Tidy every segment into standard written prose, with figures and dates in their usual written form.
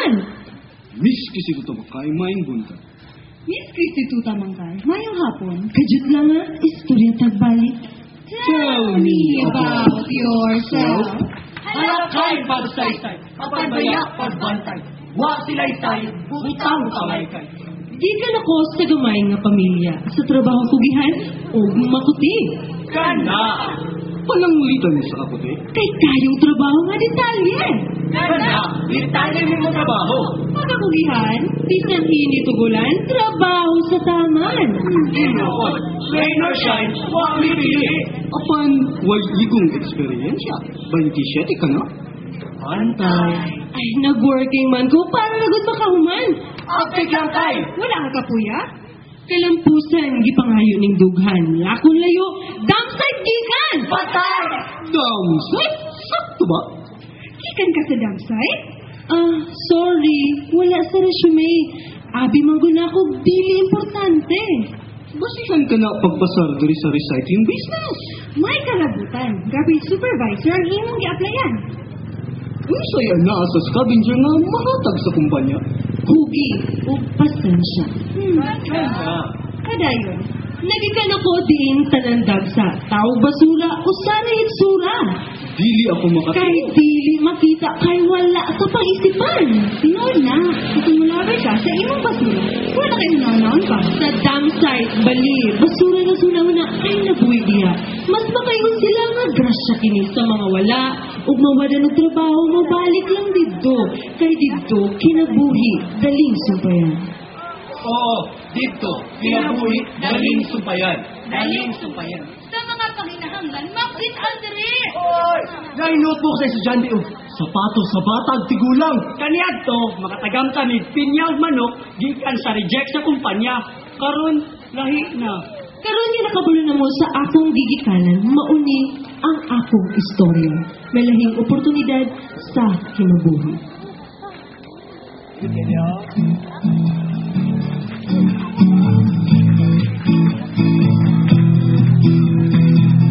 naman. Miss Kisiguto Bakay, maing bunta. Miss Kristituta Mangkay, mayong hapon. Kajut lang nga, istorya tagbalik. Tell me about yourself. Halakay pagsaysay, pagbaya pagbantay. Wa sila'y tayo, butang kalaykay. Di ka na ko sa gamay nga pamilya. Sa trabaho kugihan, o makuti. Kana! Walang ulitan sa kaputi. Kay kayong trabaho nga detalye. Kana! Detalye mo mo trabaho. Pagkakugihan, bisan hinitugulan, trabaho sa taman. Inoon, rain or shine, wa pipili. Apan, way igong eksperyensya. 27 ka na? Antay. Ay, nag-working man ko, para nagod makahuman. Apik lang kay. Wala ka kapuya? Kalampusan, gipangayo ning dughan. Lakon layo, damside gikan! Patay! Downside? Sakto ba? Kikan ka sa damsite? Sorry, wala sa resume. Abi mangguna ko, dili importante. Basihan ka na pagpasar diri sa recycling business. May kalabutan. Gabi supervisor ang imong gi-applyan. Unsaya na sa scavenger nga mahatag sa kumpanya. Hugi o pasensya. Kana! Kadayon. Nagikan ako diin tanan dagsa. Tao basura o sana itsura. Dili ako makatuwa. Kay dili makita kay wala sa pang-isipan. Noon na, kung mulabay ka sa imong basura, wala kayo nananaon pa. Sa damsite, bali, basura na suna-una ay nabuhi diya. Mas makayon sila nga grasya kini sa mga wala. Ug mawala ng trabaho, mabalik lang didto. Kay didto, kinabuhi, daling sumpayan. Oo, dito, kinabuhi, daling sumpayan. Daling sumpayan. Sa mga panginahanglan, makit aldere! Oy! Nay notebook sa estudyante o. Sapatos sa batag tigulang. Kaniad to, makatagam kami pinyag manok gikan sa reject sa kumpanya. Karon lahi na. Karon nga nakabulo na mo sa akong gigikanan, mauni ang akong istorya. May lahing oportunidad sa kinabuhi.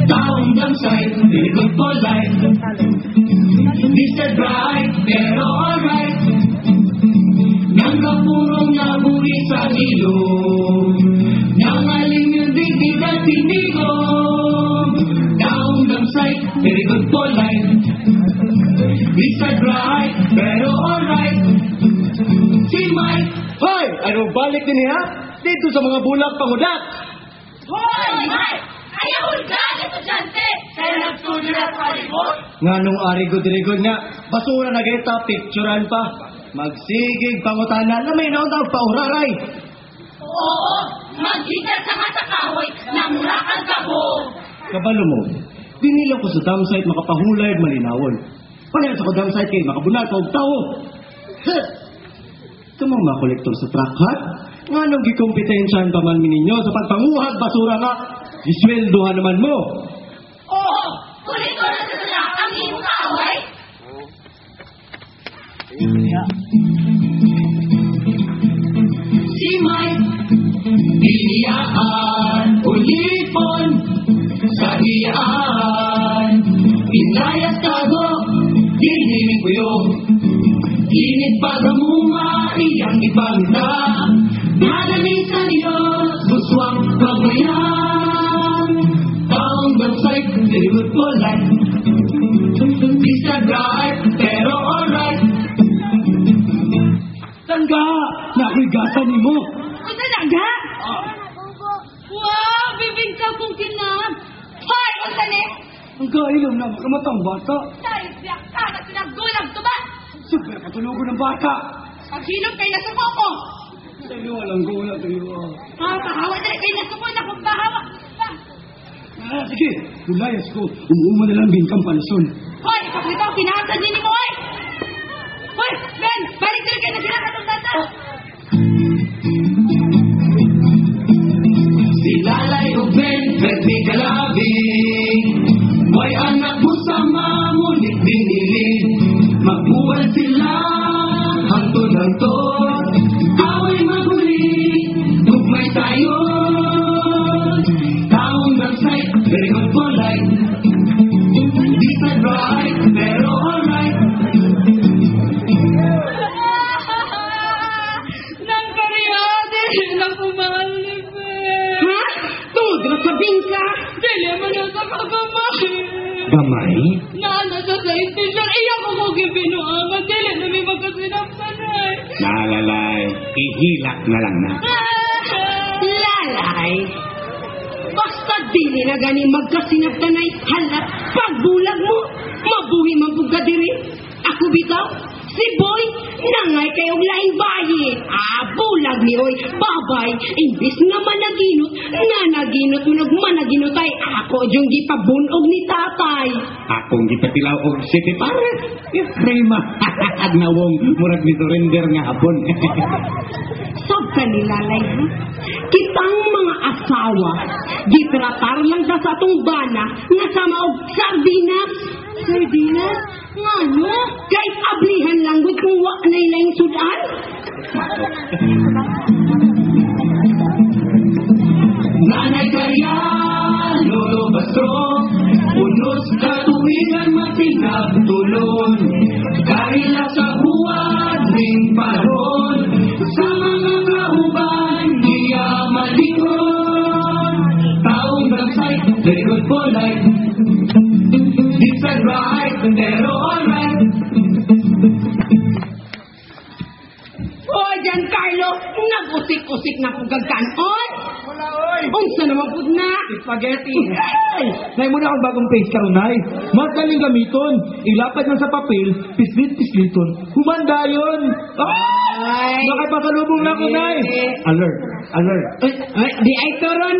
Taong damsay, likod polite. Mr. Bright, pero alright. Nang kapurong nabuhi sa ilog. Nang aling yung digdig at tinigong. Taong damsay, likod polite. Mr. Bright, pero alright. Si Mike. Hoy! Ano balik din niya? Dito sa mga bulak pangudak. Hoy, Mike! Ayaw ka, estudyante! Kaya nagstudio na sa alibot? Nga nung arigod-rigod nga, basura na kita, picturean pa. Magsigig pangutanan na may naunang pauraray. Oo, maghigas ka nga sa kahoy na murakan ka po! Kabalo mo, binilang ko sa damsite makapahulay at malinawon. Panayas ako damsite kay makabunal pa og tao. Tumang mga kolektor sa truck hat, nga nung gikompetensyahan pa man ninyo sa pagpanguhag basura nga, isweldohan naman mo. Oo, kulit ko na sa sila ang iyong kaaway! Si Mike, iyaan, ulipon, sa iyaan, pinayas tago, dinig ko yung, init pagamuma, iyang ipangita, nadaling sa Diyos, buswang kabayan, taong website, diribot po lang, Mr. Bright, pero alright, tangga, nakigasan ni mo. O talaga? Wow, bibingkaw kong kinam! Hoy, ang tani! Ang kailom na makamatang bata. Dahil siya ka na sinagulang to ba? Super katulugo ng bata. Paghilom kay nasa koko! Sa'yo walang gula, sa'yo. Pahawa na kay nasa ko na kung pahawa! Sige, bulayas ko. Umuuma na lang bingkang panson. Hoy, kapag ikaw kinahasad din mo, hoy! Hoy, Ben! Balik sila kayo na sila katong bata! Si Lalay o Ben, Betty Galabing. May anak mo sa mamulit biniling. Magbuwan sila, hantod-hantod. Away maguli, gugmay tayo. Taong damsite, very good polite. Di sa right, pero alright. mo na sa kagamay. Gamay? Naana sa station, iyak ko ko gibinuangan. Dili na may magkasinapsan ay. Nalalay, ihilak na lang na. Lalay. Basta dili na gani magkasinapsan ay halat pagbulag mo. Mabuhi man pug ka diri. Ako bitaw, si Boy, nangay kayong laing bayi. Bulag ni Oy, babay, imbis nga managinot, nga naginot mo nagmanaginot ay ako yung gipabunog ni tatay. Akong gipatilaw og city pare. Prima. Agnawong murag ni surrender nga hapon. Sab ka nilalay, ha? Kitang mga asawa, gitratar lang ta sa atong bana, nga sama og sardinas. Sardinas? Nga no? Kahit ablihan lang gud kung wa na ilang sudan. Nanay kaya, lolo bastro, unos katuwigan matinagtulon, kahila sa buwan ning paron, sa mga kauban, niya malingon, taong bansay, very good polite, di said right, pero alright. O Giancarlo, nag-usik-usik na pug gagkanon. Wala, oy! Unsa naman pud na? Spaghetti! Nay mo na akong bagong paste karon, nay. Mas galing gamiton. Ilapad lang sa papel, pislit-pisliton. Humanda yun! Ay! Nakipasalubong na ako, nay! Alert! Alert! Ay, di ay karon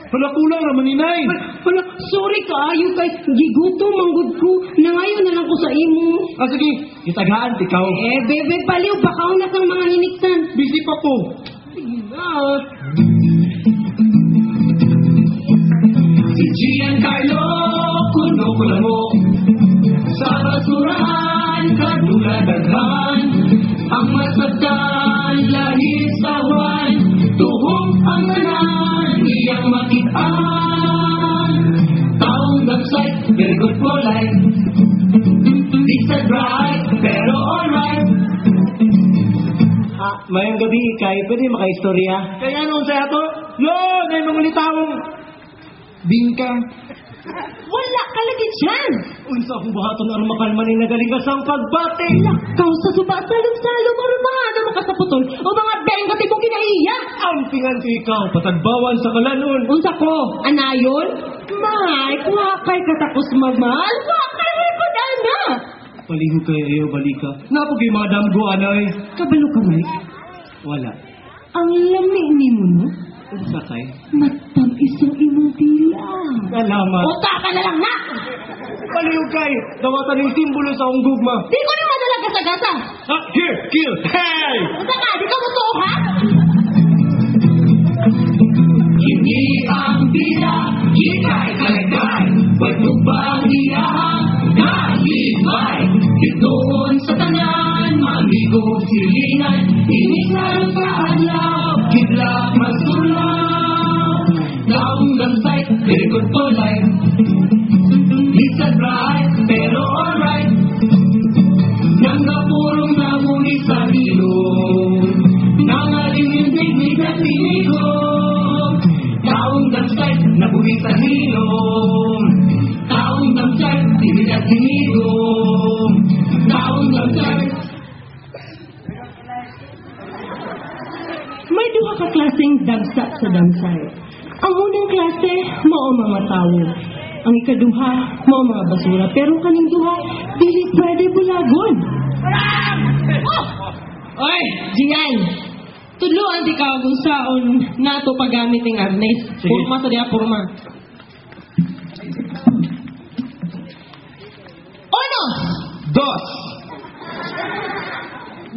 Wala kulang naman ni nay! Wala, sorry kaayo kay gigutom manggod ko. Nangayon na lang ko sa imo. Sige, itagaan, ikaw. Bebe, baliw, bakaw na kang mga hiniktan. Busy pa ko. Si Giancarlo, kuno ko lang mo, sa basurahan, kaduladagan, ang masagdan, lahis sawan, tuhong ang tanan, iyang makitaan. Taong website, very good for life, di said right, pero alright. Mayang gabi, kay pwede makaistorya. Kaya anong sa ato? Lo, nay mangulitawong bingka. Wala ka lagi dyan. Unsa akong buhaton aron makalman ni nagaling ka sang pagbate. Lakaw sa suba, salong-salong, aron mga ano makasaputol, o mga bengkati kong kinaiya. Ampingan ko ikaw, patagbawan sa kalanon. Unsa ko, anayon? May, wakay katapos magmahal, wakay repod ana. Paliho kayo iyo, balika. Napog yung mga damgo, anay. Kabalo ka, Mike. Wala. Ang lami ni mo, no? Unsa kay? Matamis ang imong bilang. Salamat. Uta ka na lang na! Paliho kay, dawatan yung simbolo sa akong gugma. Di ko na madala gasa-gasa. Here, kill, hey! Uta ka, di ka gusto ko, ha? Hindi ang bila, ikay kalagay, pwede bang iyahang kalibay? Itoon sa tanan, mamigog silingan, inisal sa adlaw, kidlak masulaw. Daong lansay, very good for life, it's a bright, pero alright. Nanggapurong nahuli sa ilong, nangalingindig ni Datigong. Taong damsay, nabuhi sa hilong. Taong damsay, tinilat hinigong. Taong damsay. May duha ka klaseng dagsa sa damsay. Ang unang klase, mao mga tawo. Ang ikaduha, mao mga basura. Pero kaning duha, dili pwede bulagon. Oy, Gian! Tudloan di ka kung saon nato paggamit ng arnes. Sige. Purma sa diya, purma. Uno! Dos!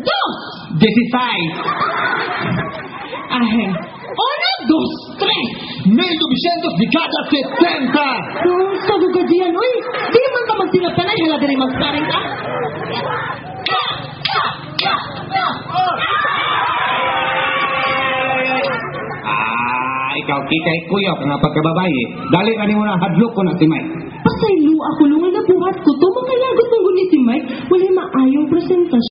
Dos! 16! Ahe. Uno, dos, tres! 1970! Sa bugad diyan, uy! Di man ka magtinaptanay, hala diri magparing ka. Ikaw kikay kuyok nga pagkababae. Dali ka ni mo na hadlok ko na si Mike. Pasaylo ako lungan na buhat ko to. Mga lagot ng guni si Mike. Wala maayong presentasyon.